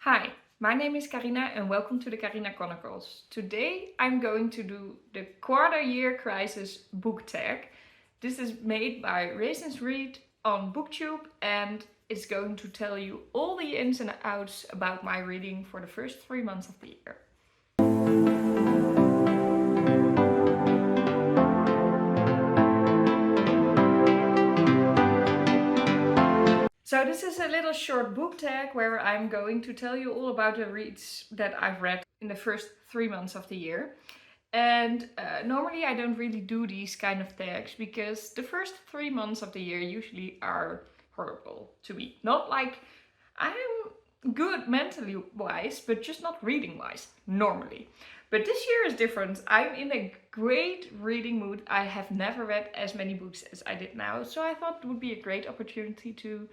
Hi, my name is Carina and welcome to the Carina Chronicles. Today I'm going to do the quarter year crisis book tag. This is made by Raisins Read on BookTube and it's going to tell you all the ins and outs about my reading for the first 3 months of the year. So this is a little short book tag where I'm going to tell you all about the reads that I've read in the first 3 months of the year. And normally I don't really do these kind of tags because the first 3 months of the year usually are horrible to me. Not like I'm good mentally wise, but just not reading wise, normally. But this year is different. I'm in a great reading mood. I have never read as many books as I did now, so I thought it would be a great opportunity to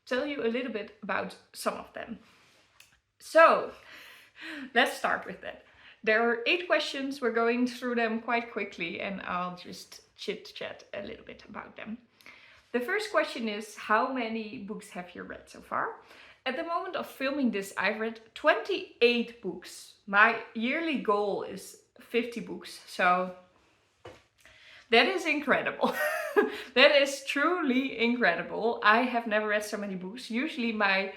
tell you a little bit about some of them. So let's start with that. There are 8 questions. We're going through them quite quickly and I'll just chit chat a little bit about them. The first question is, how many books have you read so far? At the moment of filming this, I've read 28 books. My yearly goal is 50 books, so that is incredible. That is truly incredible. I have never read so many books. Usually my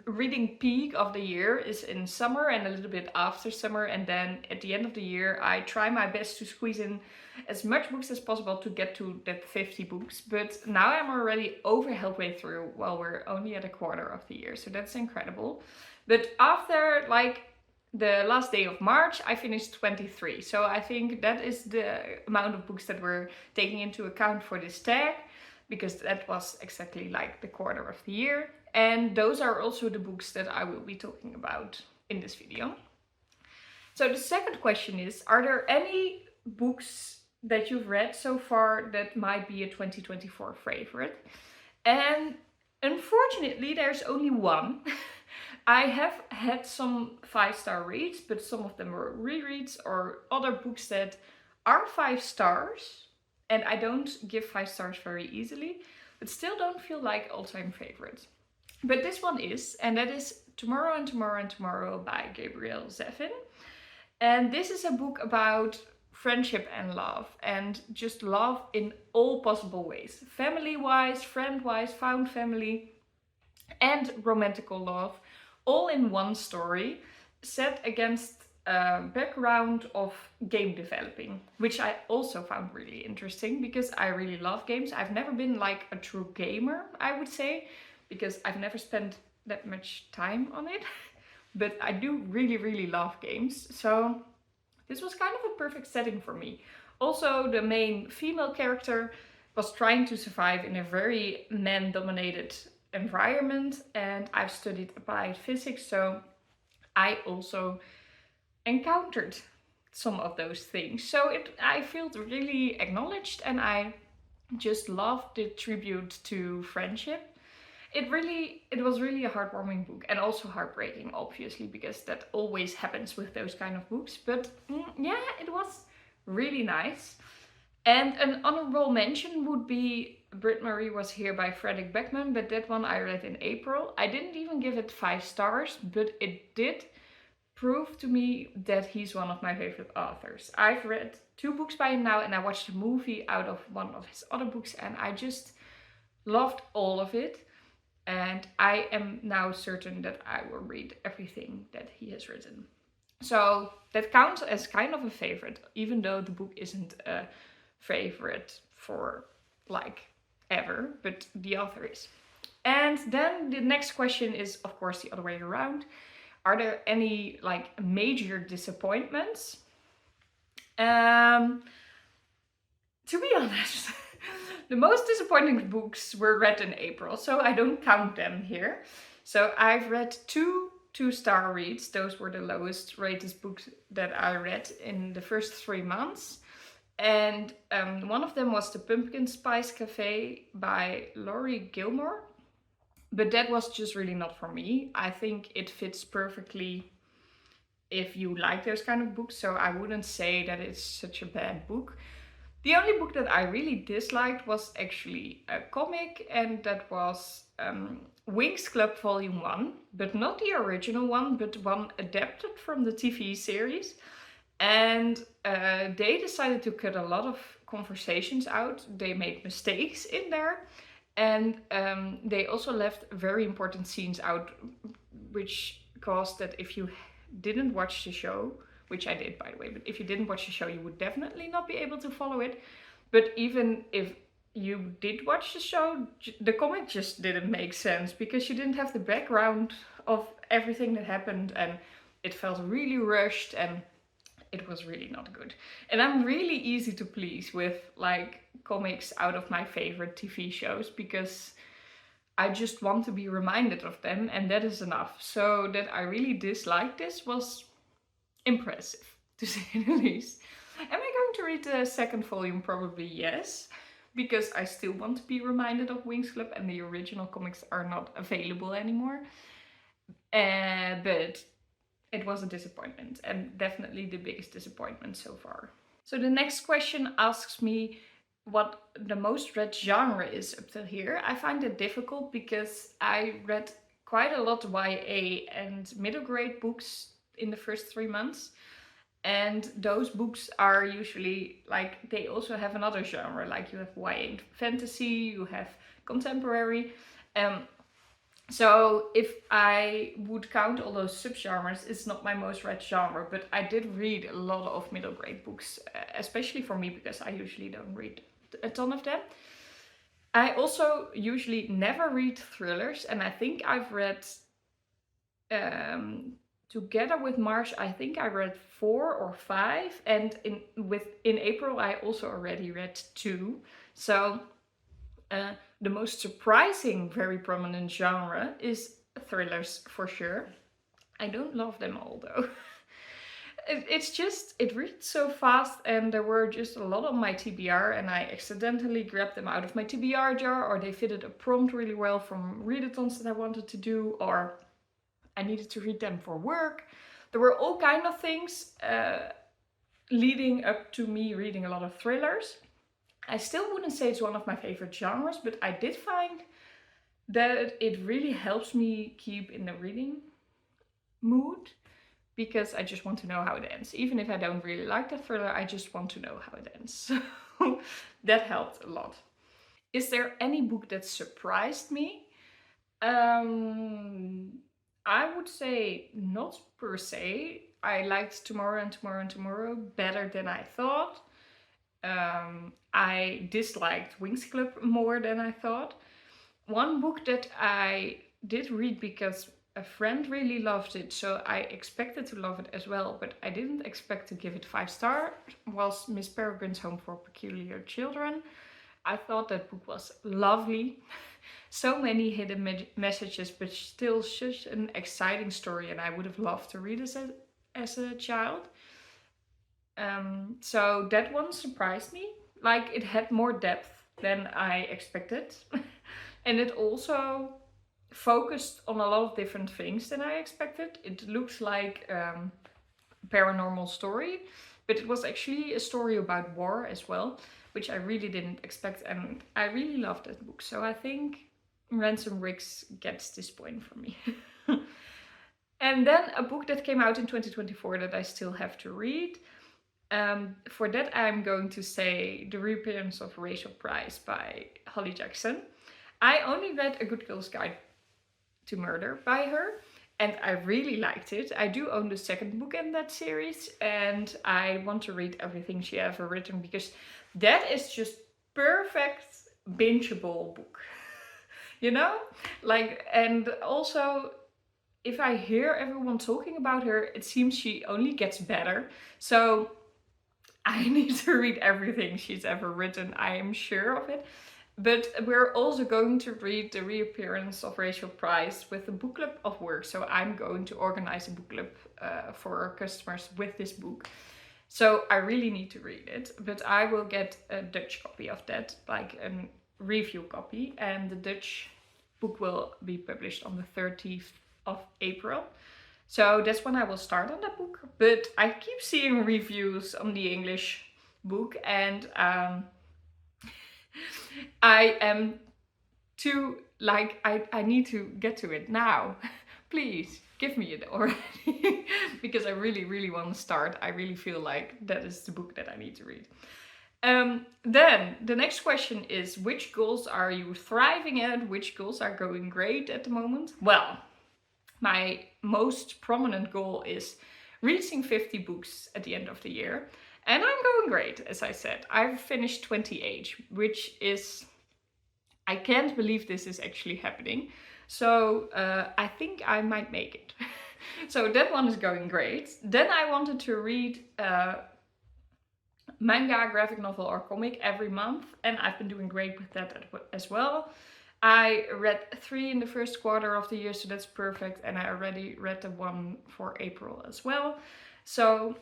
reading peak of the year is in summer and a little bit after summer, and then at the end of the year I try my best to squeeze in as much books as possible to get to that 50 books. But now I'm already over halfway through while we're only at a quarter of the year, so that's incredible. But after like the last day of March, I finished 23. So I think that is the amount of books that we're taking into account for this tag, because that was exactly like the quarter of the year. And those are also the books that I will be talking about in this video. So the second question is, are there any books that you've read so far that might be a 2024 favorite? And unfortunately, there's only one. I have had some 5-star reads, but some of them were rereads or other books that are 5 stars. And I don't give 5 stars very easily, but still don't feel like all-time favorites. But this one is, and that is Tomorrow and Tomorrow and Tomorrow by Gabrielle Zevin. And this is a book about friendship and love, and just love in all possible ways. Family-wise, friend-wise, found family, and romantical love, all in one story, set against a background of game developing, which I also found really interesting because I really love games. I've never been like a true gamer, I would say, because I've never spent that much time on it, but I do really love games. So this was kind of a perfect setting for me. Also, the main female character was trying to survive in a very man-dominated environment, and I've studied applied physics, so I also encountered some of those things. So I felt really acknowledged, and I just loved the tribute to friendship. It was really a heartwarming book, and also heartbreaking, obviously, because that always happens with those kind of books. But yeah, it was really nice. And an honorable mention would be Britt Marie Was Here by Fredrik Beckman, but that one I read in April. I didn't even give it 5 stars, but it did prove to me that he's one of my favorite authors. I've read 2 books by him now, and I watched a movie out of one of his other books, and I just loved all of it. And I am now certain that I will read everything that he has written. So that counts as kind of a favorite, even though the book isn't a favorite for like ever, but the author is. And then the next question is, of course, the other way around. Are there any like major disappointments? To be honest, the most disappointing books were read in April, so I don't count them here. So I've read 2 2-star reads. Those were the lowest rated books that I read in the first 3 months. And one of them was The Pumpkin Spice Café by Laurie Gilmore. But that was just really not for me. I think it fits perfectly if you like those kind of books, so I wouldn't say that it's such a bad book. The only book that I really disliked was actually a comic, and that was Winx Club Volume 1, but not the original one, but one adapted from the TV series. And they decided to cut a lot of conversations out. They made mistakes in there. And they also left very important scenes out, which caused that if you didn't watch the show, which I did by the way, but if you didn't watch the show, you would definitely not be able to follow it. But even if you did watch the show, the comic just didn't make sense because you didn't have the background of everything that happened, and it felt really rushed and it was really not good. And I'm really easy to please with like comics out of my favorite TV shows because I just want to be reminded of them, and that is enough. So that I really disliked this was impressive, to say the least. Am I going to read the second volume? Probably yes, because I still want to be reminded of Winx Club and the original comics are not available anymore. But it was a disappointment, and definitely the biggest disappointment so far. So the next question asks me what the most read genre is up till here. I find it difficult because I read quite a lot YA and middle grade books in the first 3 months. And those books are usually like, they also have another genre, like you have YA fantasy, you have contemporary. So if I would count all those subgenres, it's not my most read genre, but I did read a lot of middle grade books, especially for me because I usually don't read a ton of them. I also usually never read thrillers, and I think I've read, together with March, I think I read 4 or 5, and in April I also already read 2. So the most surprising, very prominent genre is thrillers for sure. I don't love them all though. It's just, it reads so fast, and there were just a lot on my TBR, and I accidentally grabbed them out of my TBR jar, or they fitted a prompt really well from readathons that I wanted to do, or I needed to read them for work. There were all kind of things leading up to me reading a lot of thrillers. I still wouldn't say it's one of my favorite genres, but I did find that it really helps me keep in the reading mood because I just want to know how it ends. Even if I don't really like the thriller, I just want to know how it ends. So that helped a lot. Is there any book that surprised me? I would say not per se. I liked Tomorrow and Tomorrow and Tomorrow better than I thought. I disliked Winx Club more than I thought. One book that I did read because a friend really loved it, so I expected to love it as well, but I didn't expect to give it 5 stars, was Miss Peregrine's Home for Peculiar Children. I thought that book was lovely. So many hidden messages, but still such an exciting story, and I would have loved to read it as a child. So that one surprised me. Like, it had more depth than I expected. And it also focused on a lot of different things than I expected. It looks like a paranormal story, but it was actually a story about war as well, which I really didn't expect, and I really loved that book. So I think Ransom Riggs gets this point from me. And then a book that came out in 2024 that I still have to read. For that, I'm going to say The Reappearance of Rachel Price by Holly Jackson. I only read A Good Girl's Guide to Murder by her, and I really liked it. I do own the second book in that series, and I want to read everything she ever written because that is just perfect bingeable book. You know? Like, and also, if I hear everyone talking about her, it seems she only gets better. So I need to read everything she's ever written. I am sure of it. But we're also going to read The Reappearance of Rachel Price with the book club of work. So I'm going to organize a book club for our customers with this book. So I really need to read it. But I will get a Dutch copy of that, like a review copy. And the Dutch book will be published on the 30th of April. So that's when I will start on that book. But I keep seeing reviews on the English book, and I am too like I need to get to it now. Please give me it already because I really, really want to start. I really feel like that is the book that I need to read. Then the next question is, which goals are you thriving at? Which goals are going great at the moment? Well, my most prominent goal is reaching 50 books at the end of the year. And I'm going great, as I said. I've finished 28, which is, I can't believe this is actually happening. So I think I might make it. So that one is going great. Then I wanted to read manga, graphic novel or comic every month, and I've been doing great with that as well. I read 3 in the first quarter of the year, so that's perfect, and I already read the one for April as well. So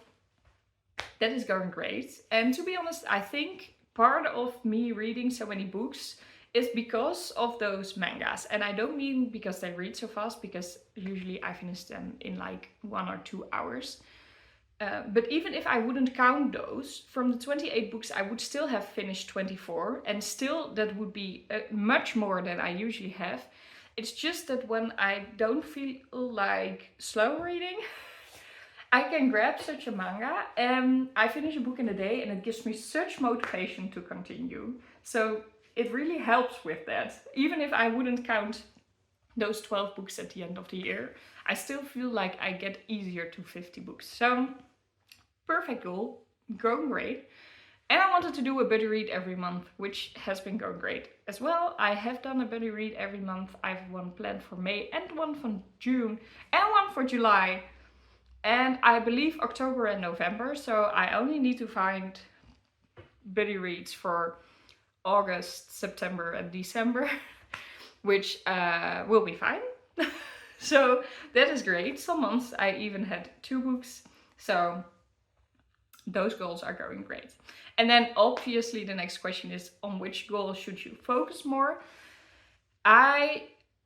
that is going great. And to be honest, I think part of me reading so many books is because of those mangas. And I don't mean because they read so fast, because usually I finish them in like 1 or 2 hours. But even if I wouldn't count those, from the 28 books, I would still have finished 24. And still, that would be much more than I usually have. It's just that when I don't feel like slow reading, I can grab such a manga and I finish a book in a day, and it gives me such motivation to continue. So it really helps with that. Even if I wouldn't count those 12 books at the end of the year, I still feel like I get easier to 50 books. So perfect goal, going great. And I wanted to do a buddy read every month, which has been going great as well. I have done a buddy read every month. I have one planned for May and one for June and one for July. And I believe October and November. So I only need to find buddy reads for August, September and December, which will be fine. So that is great. Some months I even had 2 books. So those goals are going great. And then obviously the next question is, on which goal should you focus more? I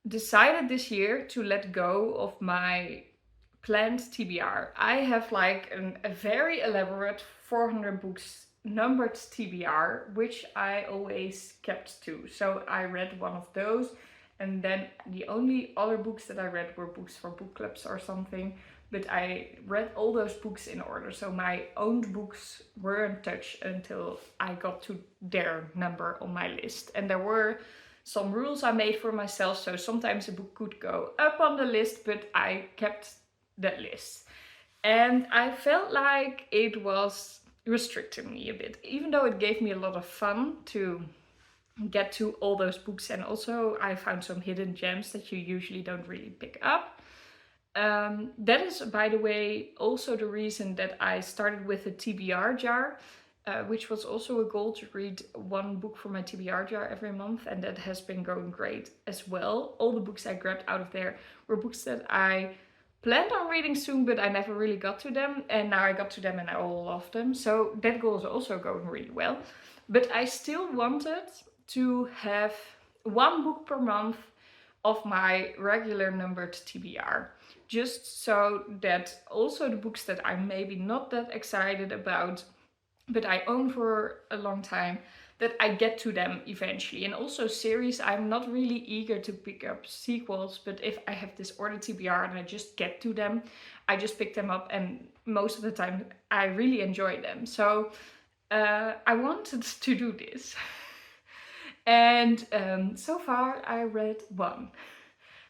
decided this year to let go of my planned TBR. I have like a very elaborate 400 books numbered TBR, which I always kept to. So I read one of those, and then the only other books that I read were books for book clubs or something. But I read all those books in order. So my owned books weren't touched until I got to their number on my list. And there were some rules I made for myself. So sometimes a book could go up on the list, but I kept that list. And I felt like it was restricting me a bit, even though it gave me a lot of fun to get to all those books. And also I found some hidden gems that you usually don't really pick up. That is, by the way, also the reason that I started with a TBR jar, which was also a goal to read 1 book from my TBR jar every month, and that has been going great as well. All the books I grabbed out of there were books that I planned on reading soon, but I never really got to them, and now I got to them and I all love them. So that goal is also going really well. But I still wanted to have 1 book per month of my regular numbered TBR. Just so that also the books that I'm maybe not that excited about, but I own for a long time, that I get to them eventually. And also series, I'm not really eager to pick up sequels, but if I have this order TBR and I just get to them, I just pick them up, and most of the time I really enjoy them. So I wanted to do this. And so far I read 1.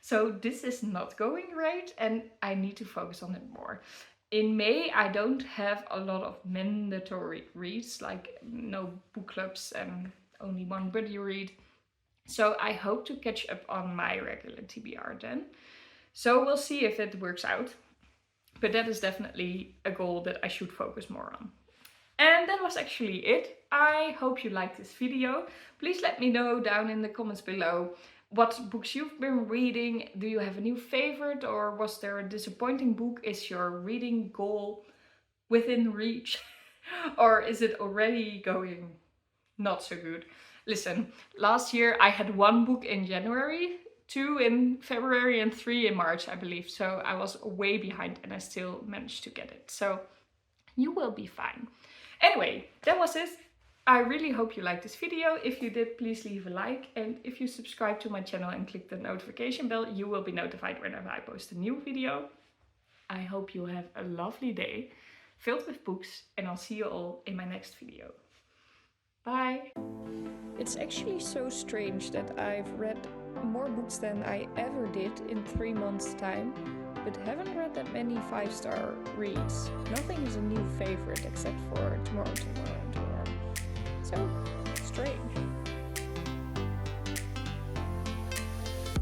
So this is not going great, and I need to focus on it more. In May, I don't have a lot of mandatory reads, like no book clubs and only 1 buddy read. So I hope to catch up on my regular TBR then. So we'll see if it works out. But that is definitely a goal that I should focus more on. And that was actually it. I hope you liked this video. Please let me know down in the comments below what books you've been reading. Do you have a new favorite, or was there a disappointing book? Is your reading goal within reach? Or is it already going not so good? Listen, last year I had 1 book in January, 2 in February and 3 in March, I believe. So I was way behind and I still managed to get it. So you will be fine. Anyway, that was it. I really hope you liked this video. If you did, please leave a like. And if you subscribe to my channel and click the notification bell, you will be notified whenever I post a new video. I hope you have a lovely day filled with books, and I'll see you all in my next video. Bye! It's actually so strange that I've read more books than I ever did in 3 months' time, but haven't read that many 5-star reads. Nothing is a new favorite except for Tomorrow. So strange.